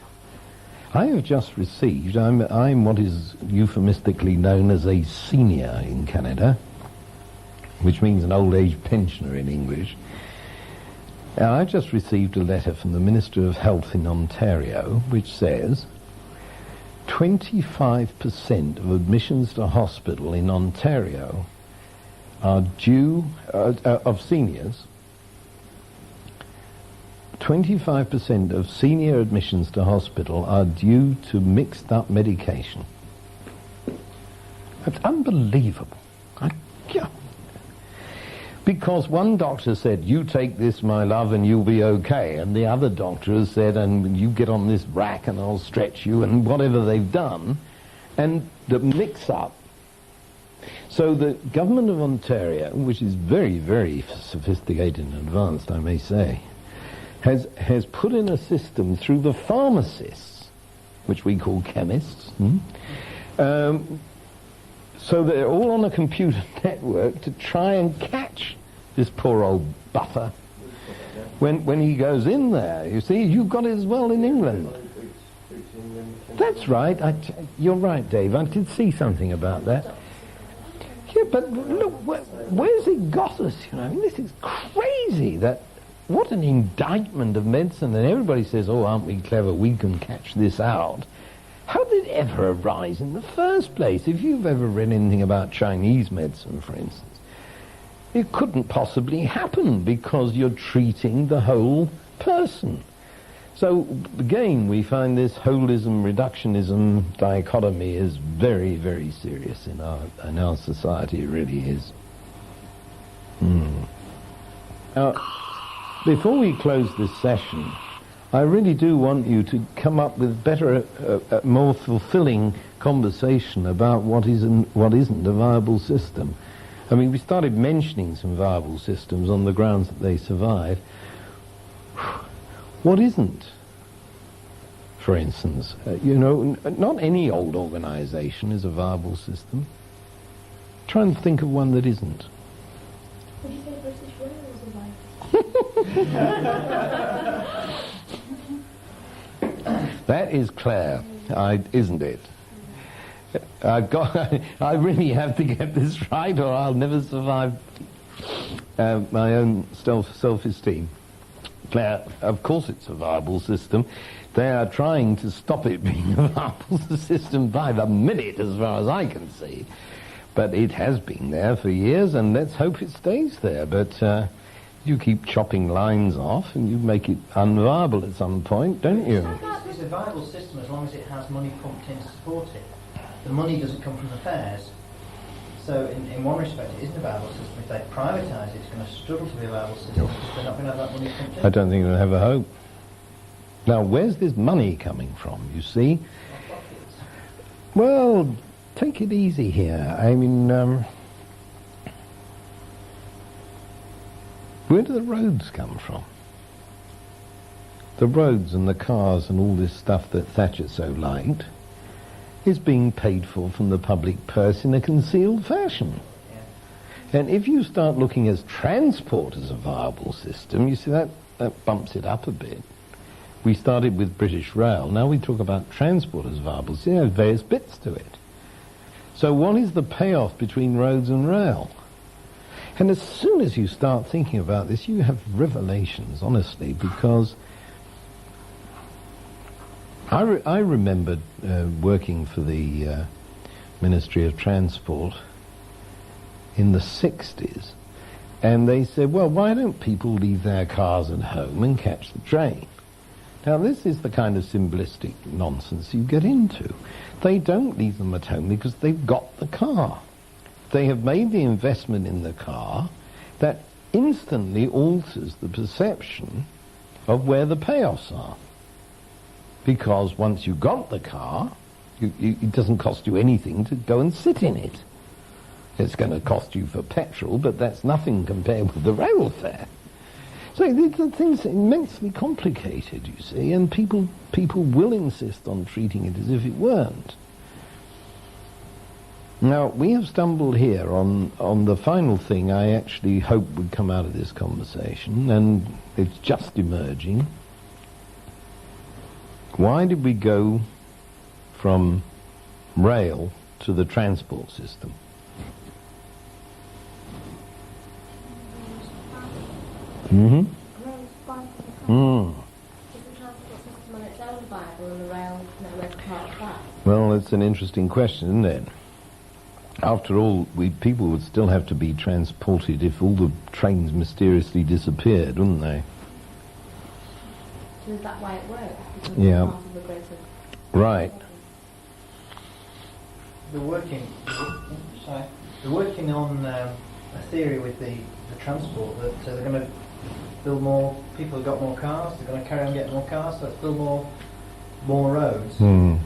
I have just received, I'm what is euphemistically known as a senior in Canada, which means an old age pensioner in English. I've just received a letter from the Minister of Health in Ontario which says 25% of admissions to hospital in Ontario are due, of seniors, 25% of senior admissions to hospital are due to mixed up medication. That's unbelievable. Because one doctor said, you take this, my love, and you'll be okay. And the other doctor has said, and you get on this rack and I'll stretch you, and whatever they've done. And the mix-up. So the government of Ontario, which is very, very sophisticated and advanced, I may say, has put in a system through the pharmacists, which we call chemists, so they're all on a computer network to try and catch this poor old buffer when he goes in there. You see, you've got it as well in England. That's right. You're right, Dave. I did see something about that. Yeah, but look, where's it got us? You know, I mean, this is crazy. What an indictment of medicine. And everybody says, oh, aren't we clever? We can catch this out. How did it ever arise in the first place? If you've ever read anything about Chinese medicine, for instance, it couldn't possibly happen because you're treating the whole person. So, again, we find this holism, reductionism dichotomy is very, very serious in our society. It really is. Now, before we close this session, I really do want you to come up with better, more fulfilling conversation about what is and what isn't a viable system. I mean, we started mentioning some viable systems on the grounds that they survive. What isn't? For instance, not any old organisation is a viable system. Try and think of one that isn't. Would you say British Rail is a viable? That is Claire, isn't it? I really have to get this right or I'll never survive my own self-esteem. Claire, of course it's a viable system. They are trying to stop it being a viable system by the minute, as far as I can see. But it has been there for years, and let's hope it stays there. But you keep chopping lines off, and you make it unviable at some point, don't you? It's a viable system as long as it has money pumped in to support it. The money doesn't come from the fares. So in one respect, it isn't a viable system. If they privatise it, it's going to struggle to be a viable system because they're not going to have that money pumped in. I don't think they'll have a hope. Now, where's this money coming from, you see? Well, take it easy here. I mean, where do the roads come from? The roads and the cars and all this stuff that Thatcher so liked is being paid for from the public purse in a concealed fashion. Yeah. And if you start looking at transport as a viable system, you see that bumps it up a bit. We started with British Rail. Now we talk about transport as viable. So there's various bits to it. So what is the payoff between roads and rail? And as soon as you start thinking about this, you have revelations, honestly, because I remembered working for the Ministry of Transport in the 60s, and they said, well, why don't people leave their cars at home and catch the train? Now, this is the kind of simplistic nonsense you get into. They don't leave them at home because they've got the car. They have made the investment in the car that instantly alters the perception of where the payoffs are. Because once you've got the car, it doesn't cost you anything to go and sit in it. It's going to cost you for petrol, but that's nothing compared with the rail fare. So the thing's immensely complicated, you see, and people will insist on treating it as if it weren't. Now, we have stumbled here on the final thing I actually hoped would come out of this conversation, and it's just emerging. Why did we go from rail to the transport system? Mm-hmm. Mm. Is the transport system on its own viable and the rail network part of that? Well, it's an interesting question, isn't it? After all, people would still have to be transported if all the trains mysteriously disappeared, wouldn't they? So is that why it works? Because Yeah. it's part of the greater... Right. They're working on a theory with the transport that they're going to build more. People have got more cars. They're going to carry on getting more cars. So let's build more roads. Mm.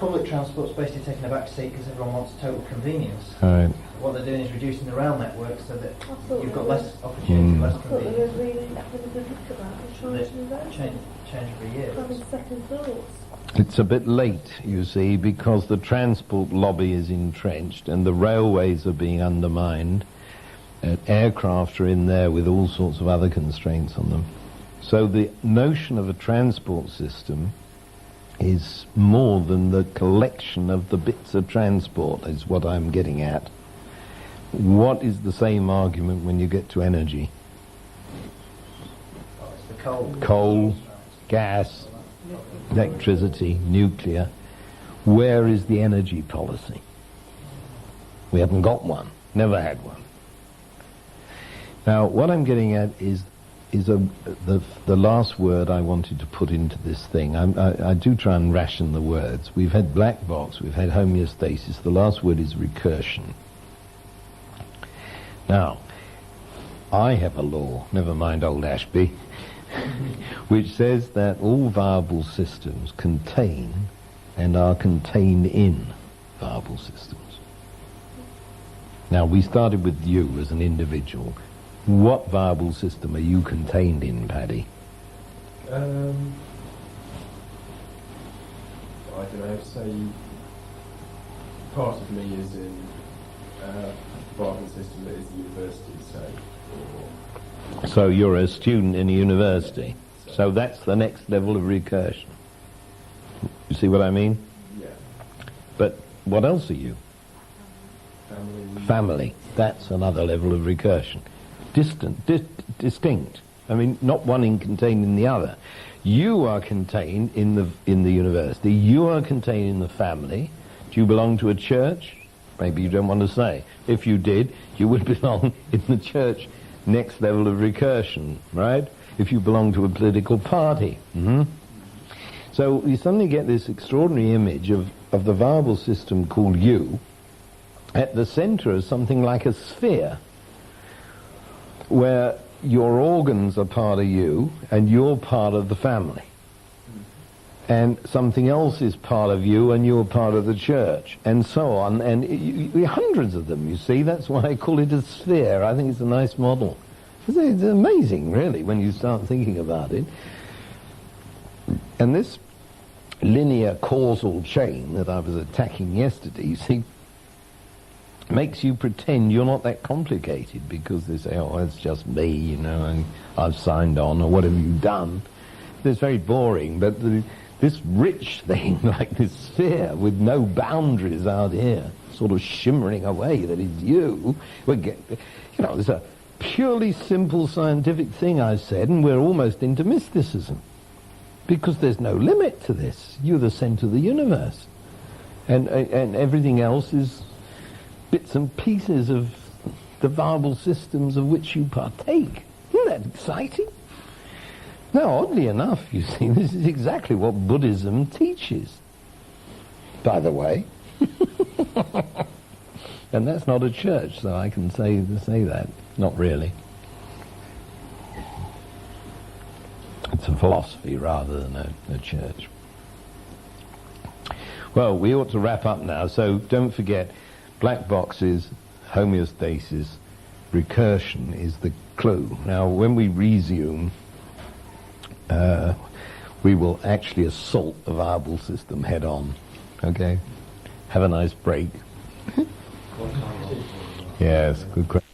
Public transport's basically taking a back seat because everyone wants total convenience. Right. What they're doing is reducing the rail network so that I thought you've got there less opportunity, less I thought there convenience. was really having a good look at that and trying to invent Change every year. having second thoughts. It's a bit late, you see, because the transport lobby is entrenched and the railways are being undermined. Aircraft are in there with all sorts of other constraints on them. So the notion of a transport system is more than the collection of the bits of transport, is what I'm getting at. What is the same argument when you get to energy? Oh, it's the coal. Coal, gas, electricity, nuclear. Where is the energy policy? We haven't got one, never had one. Now, what I'm getting at is the last word I wanted to put into this thing. I do try and ration the words. We've had black box, we've had homeostasis. The last word is recursion. Now, I have a law, never mind old Ashby, which says that all viable systems contain and are contained in viable systems. Now, we started with you as an individual. What viable system are you contained in, Paddy? I don't know, say part of me is in a viable system that is the university, say. So you're a student in a university. So that's the next level of recursion. You see what I mean? Yeah. But what else are you? Family. That's another level of recursion. Distinct. I mean, not one contained in the other. You are contained in the university. You are contained in the family. Do you belong to a church? Maybe you don't want to say. If you did, you would belong in the church. Next level of recursion, right? If you belong to a political party. Mm-hmm. So you suddenly get this extraordinary image of the viable system called you at the center of something like a sphere, where your organs are part of you and you're part of the family. And something else is part of you and you're part of the church, and so on. And hundreds of them, you see. That's why I call it a sphere. I think it's a nice model. It's amazing, really, when you start thinking about it. And this linear causal chain that I was attacking yesterday, you see, makes you pretend you're not that complicated, because they say, oh, it's just me, you know, and I've signed on, or what have you done? It's very boring, but this rich thing, like this sphere with no boundaries out here, sort of shimmering away, that is you, there's a purely simple scientific thing I've said, and we're almost into mysticism, because there's no limit to this. You're the center of the universe, and everything else is bits and pieces of the viable systems of which you partake. Isn't that exciting? Now, oddly enough, you see, this is exactly what Buddhism teaches, by the way. And that's not a church, so I can say that. Not really. It's a philosophy rather than a church. Well, we ought to wrap up now, so don't forget, black boxes, homeostasis, recursion is the clue. Now, when we resume, we will actually assault the viable system head on. Okay? Have a nice break. Yes, good question.